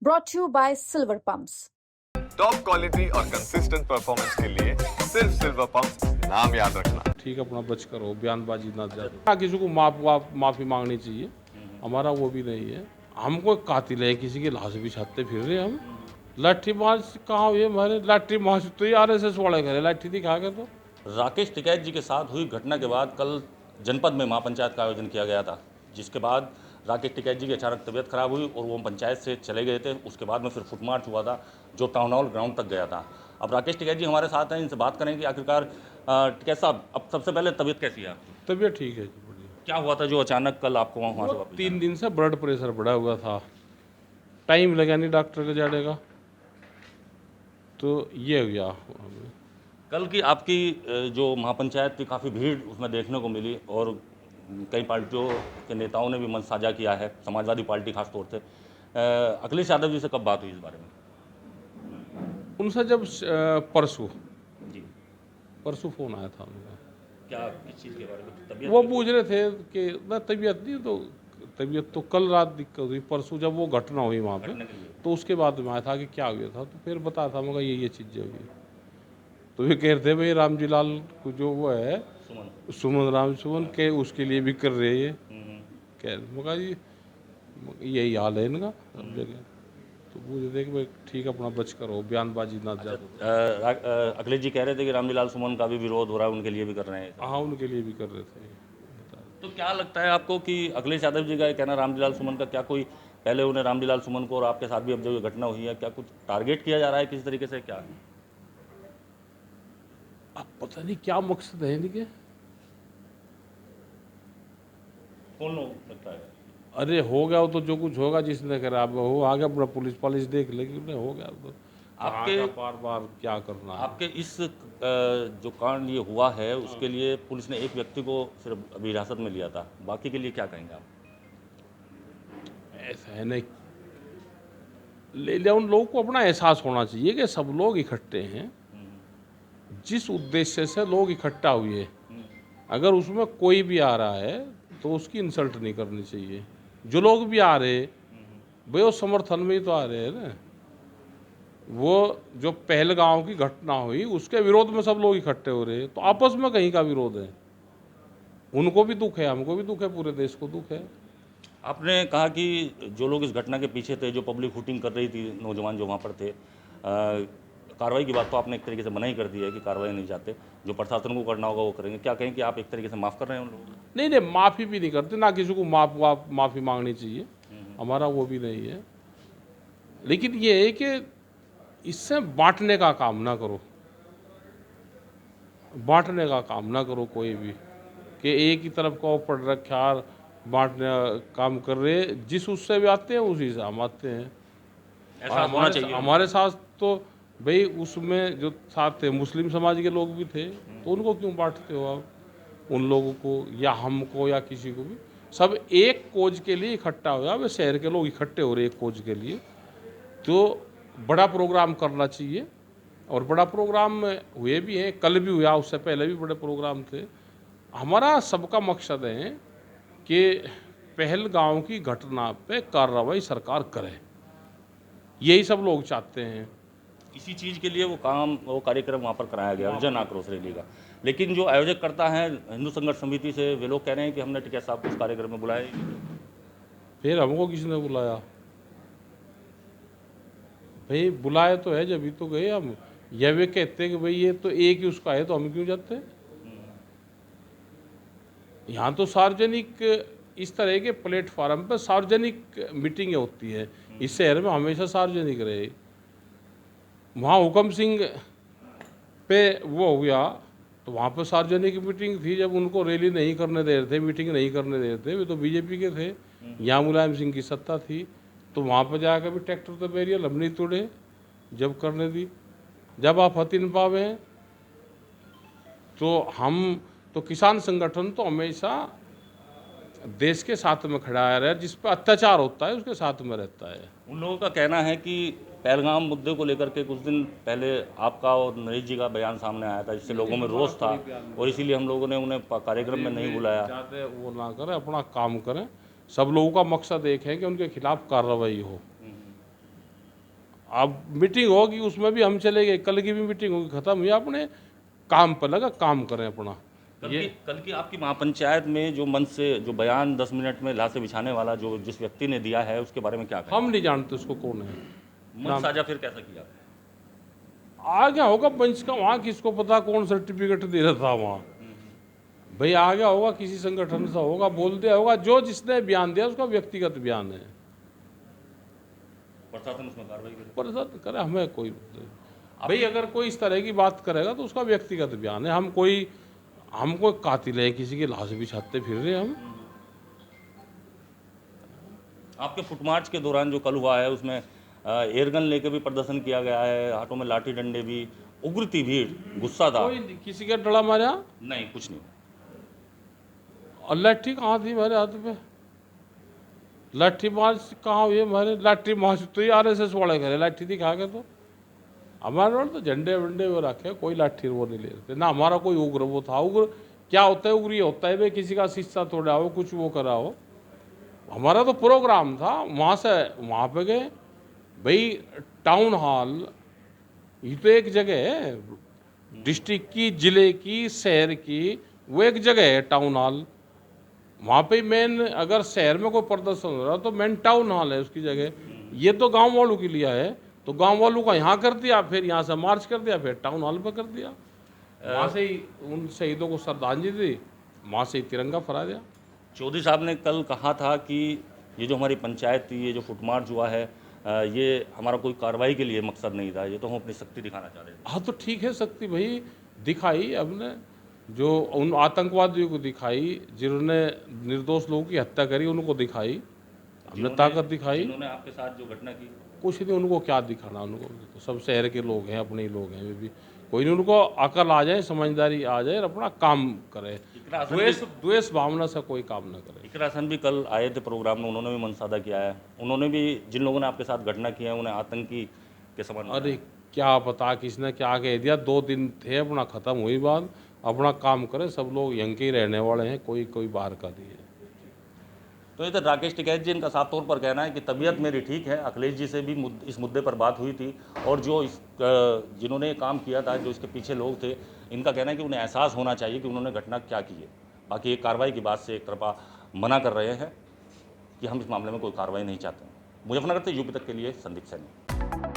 brought to you by Silver Pumps. Top quality और consistent performance के लिए सिर्फ सिल्वर पंप नाम याद रखना। ठीक अपना बच कर हो, बयानबाजी ना ज़्यादा। किसी को माफ़ी मांगनी चाहिए, हमारा वो भी नहीं है। हम कोई कातिल है, किसी की लाश बिछाते फिर रहे हम। लाठी मार्च कहाँ हुई हमारे? लाठी मार्च तो ये RSS वाले करे, लाठी दिखा के तो। राकेश टिकैत जी के साथ हुई घटना के बाद कल जनपद में महापंचायत का आयोजन किया गया था, जिसके बाद राकेश टिकैत जी की अचानक तबीयत खराब हुई और वो पंचायत से चले गए थे। उसके बाद में फिर फुट मार्च हुआ था जो टाउन हॉल ग्राउंड तक गया था। अब राकेश टिकैत जी हमारे साथ हैं, इनसे बात करें कि आखिरकार टिकैत साहब, अब सबसे पहले तबीयत कैसी है आपकी? तबीयत ठीक है जी, बढ़िया। क्या हुआ था जो अचानक कल आपको वहाँ से वापस 3 दिन से ब्लड प्रेशर बढ़ा हुआ था, टाइम लगा नहीं डॉक्टर के जाने का, तो ये हुआ। कल की आपकी जो महापंचायत थी, काफ़ी भीड़ उसमें देखने को मिली और कई पार्टियों के नेताओं ने भी मंच साझा किया है, समाजवादी पार्टी खास तौर से। अखिलेश यादव जी से कब बात हुई इस बारे में? उनसे जब परसों जी, फ़ोन आया था उनका। क्या किस चीज़ के बारे में? तबीयत वो पूछ रहे थे कि ना तबीयत नहीं, तो तबीयत तो कल रात दिक्कत हुई, परसों जब वो घटना हुई वहाँ पे, घटना के लिए तो उसके बाद में आया था कि क्या हुआ था, तो फिर बताया था मगर ये चीज़ें हुई। तो ये कह रहे थे भाई रामजी लाल को जो वो है सुमन राम सुमन के, उसके लिए भी कर रहे हैं कह मगर जी यही हाल है इनका सब जगह। तो पूछे थे कि भाई ठीक अपना बच कर हो, बयानबाजी ना ज़्यादा। अखिलेश जी कह रहे थे कि रामलीलाल सुमन का भी विरोध हो रहा है, उनके लिए भी कर रहे हैं। हाँ, उनके लिए भी कर रहे थे। तो क्या लगता है आपको कि अखिलेश यादव जी का ये कहना रामलीलाल सुमन का, क्या कोई पहले उन्हें रामलीलाल सुमन को और आपके साथ भी अब जो ये घटना हुई है, क्या कुछ टारगेट किया जा रहा है किसी तरीके से? क्या अब पता नहीं क्या मकसद है इनके। कौन हो सकता है? अरे हो गया वो तो, जो कुछ होगा जिसने करा अब हो आगे अपना पुलिस देख लेगी, उन्हें हो गया तो आपके बार बार क्या करना है। आपके इस जो कांड ये हुआ है उसके लिए पुलिस ने एक व्यक्ति को सिर्फ अभी हिरासत में लिया था, बाकी के लिए क्या कहेंगे आप? ऐसा है नहीं, ले उन लोगों को अपना एहसास होना चाहिए कि सब लोग इकट्ठे हैं, जिस उद्देश्य से लोग इकट्ठा हुए, अगर उसमें कोई भी आ रहा है तो उसकी इंसल्ट नहीं करनी चाहिए। जो लोग भी आ रहे भाई वो समर्थन में ही तो आ रहे हैं ना। वो जो पहलगांव की घटना हुई उसके विरोध में सब लोग इकट्ठे हो रहे हैं, तो आपस में कहीं का विरोध है। उनको भी दुख है, हमको भी दुख है, पूरे देश को दुख है। आपने कहा कि जो लोग इस घटना के पीछे थे, जो पब्लिक हुटिंग कर रही थी, नौजवान जो वहाँ पर थे, कार्रवाई की बात तो आपने एक तरीके से मना ही कर दी है कि कार्रवाई नहीं चाहते, जो प्रशासन को करना होगा वो करेंगे। क्या कहें कि आप एक तरीके से माफ़ कर रहे हैं उन लोगों को? नहीं, माफ़ी भी नहीं करते, ना किसी को माफ़ी मांगनी चाहिए, हमारा वो भी नहीं है। लेकिन ये है कि इससे बांटने का काम ना करो, बांटने का काम ना करो कोई भी, कि एक ही तरफ का पढ़ रखा बांटने का काम कर रहे। जिस उससे भी आते हैं उसी से हम आते हैं। ऐसा होना चाहिए। हमारे साथ तो भाई उसमें जो साथ थे मुस्लिम समाज के लोग भी थे, तो उनको क्यों बांटते हो आप? उन लोगों को या हमको या किसी को भी, सब एक कोज के लिए इकट्ठा हुआ। वे शहर के लोग इकट्ठे हो रहे एक कोज के लिए, तो बड़ा प्रोग्राम करना चाहिए। और बड़ा प्रोग्राम हुए भी हैं, कल भी हुआ, उससे पहले भी बड़े प्रोग्राम थे। हमारा सबका मकसद है कि पहलगांव की घटना पे कार्रवाई सरकार करे, यही सब लोग चाहते हैं। इसी चीज़ के लिए वो कार्यक्रम वहाँ पर कराया गया, जन आक्रोश रैली का। लेकिन जो आयोजक करता है हिंदू संघर्ष समिति से, वे लोग कह रहे हैं कि हमने टिकैत साहब को उस कार्यक्रम में बुलाया। फिर हमको किसने बुलाया? भाई बुलाए तो है, जब भी तो गए हम। यह वे कहते हैं कि भाई ये तो एक ही उसका है, तो हम क्यों जाते? यहाँ तो सार्वजनिक इस तरह के प्लेटफार्म पर सार्वजनिक मीटिंगें होती है। इस शहर में हमेशा सार्वजनिक रहे। वहाँ हुकम सिंह पे वो हुआ तो वहाँ पर सार्वजनिक मीटिंग थी, जब उनको रैली नहीं करने दे रहे थे, मीटिंग नहीं करने दे रहे थे, वे तो बीजेपी के थे। यहाँ मुलायम सिंह की सत्ता थी, तो वहाँ पर जाकर भी ट्रैक्टर तो बैरियर हम नहीं तोड़े जब करने दी। जब आप हथिन पावे तो हम तो किसान संगठन तो हमेशा देश के साथ में खड़ा है, जिस पर अत्याचार होता है उसके साथ में रहता है। उन लोगों का कहना है कि पहलगाम मुद्दे को लेकर के कुछ दिन पहले आपका और नरेश जी का बयान सामने आया था, जिससे लोगों में रोष था और इसीलिए हम लोगों ने उन्हें कार्यक्रम में नहीं बुलाया। ज़्यादा वो ना करें, अपना काम करें। सब लोगों का मकसद एक है कि उनके खिलाफ कार्रवाई हो। अब मीटिंग होगी उसमें भी हम चले गए, कल की भी मीटिंग होगी, खत्म हुई, अपने काम पर लगा, काम करें अपना। कल की आपकी महापंचायत में जो मंच से जो बयान 10 मिनट में लाशें बिछाने वाला जो जिस व्यक्ति ने दिया है उसके बारे में क्या कहें? हम नहीं जानते उसको कौन है। मंच साझा फिर कैसा किया? आ गया होगा मंच का, वहाँ किसको पता कौन सर्टिफिकेट दे रहा था वहाँ। भाई आ गया होगा, किसी संगठन से होगा, बोल दिया होगा, जो जिसने बयान दिया उसका व्यक्तिगत बयान है। प्रशासन उसमें कार्रवाई करे? प्रशासन करे, हमें कोई भाई अगर कोई इस तरह की बात करेगा तो उसका व्यक्तिगत बयान है। हम कोई कातिल है, किसी की लाश बिछाते फिर रहे हम। आपके फुट मार्च के दौरान जो कल हुआ है उसमें एयरगन लेके भी प्रदर्शन किया गया है, हाथों में लाठी डंडे भी, उग्र थी भीड़, गुस्सा था? कोई किसी का डरा मारा नहीं, कुछ नहीं। और लाठी कहाँ थी मेरे हाथ पे? लाठी मार्च कहाँ हुई हमारे? लाठी मार्च तो ही RSS वाले करे, लाठी दिखा के तो हमारे और तो झंडे वंडे वो रखे, कोई लाठी वो नहीं ले रहे ना। हमारा कोई उग्र वो था। उग्र क्या होता है? उग्र ये होता है भाई किसी का शीशा तोड़ा हो, कुछ वो करा हो। हमारा तो प्रोग्राम था, वहाँ से वहाँ पे गए भाई। टाउन हॉल ये तो एक जगह है, डिस्ट्रिक्ट की, जिले की, शहर की, वो एक जगह है टाउन हॉल। वहाँ पे मेन, अगर शहर में कोई प्रदर्शन हो रहा तो मेन टाउन हॉल है उसकी जगह। ये तो गांव वालों के लिए है, तो गांव वालों का यहाँ कर दिया, फिर यहाँ से मार्च कर दिया, फिर टाउन हॉल पर कर दिया। वहाँ से ही उन शहीदों को श्रद्धांजलि दी, वहाँ से ही तिरंगा फहरा दिया। चौधरी साहब ने कल कहा था कि ये जो हमारी पंचायत थी, ये जो फुट मार्च हुआ है, ये हमारा कोई कार्रवाई के लिए मकसद नहीं था, ये तो हम अपनी शक्ति दिखाना चाह रहे थे। हाँ तो ठीक है, शक्ति भाई दिखाई हमने, जो उन आतंकवादियों को दिखाई, जिन्होंने निर्दोष लोगों की हत्या करी उनको दिखाई, हमने ताकत दिखाई। जिन्होंने आपके साथ जो घटना की, कुछ नहीं, उनको क्या दिखाना, उनको तो सब शहर के लोग हैं, अपने ही लोग हैं। वे भी कोई नहीं, उनको अकल आ जाए, समझदारी आ जाए और अपना काम करे। द्वेष भावना से कोई काम ना करे। इकरा हसन भी कल आए थे प्रोग्राम में, उन्होंने भी मंच साझा किया है। उन्होंने भी जिन लोगों ने आपके साथ घटना की है उन्हें आतंकी के समान। अरे क्या पता किसने क्या कह दिया, 2 दिन थे, अपना ख़त्म हुई बात, अपना काम करे। सब लोग यहीं के ही रहने वाले हैं, कोई बाहर का नहीं है। तो इधर राकेश टिकैत जी, इनका साफ तौर पर कहना है कि तबीयत मेरी ठीक है। अखिलेश जी से भी इस मुद्दे पर बात हुई थी, और जो जिन्होंने ये काम किया था, जो इसके पीछे लोग थे, इनका कहना है कि उन्हें एहसास होना चाहिए कि उन्होंने घटना क्या की है। बाकी एक कार्रवाई की बात से एक तरफा मना कर रहे हैं कि हम इस मामले में कोई कार्रवाई नहीं चाहते। मुजफ्फरनगर से यूपी तक के लिए संदीप सैनी।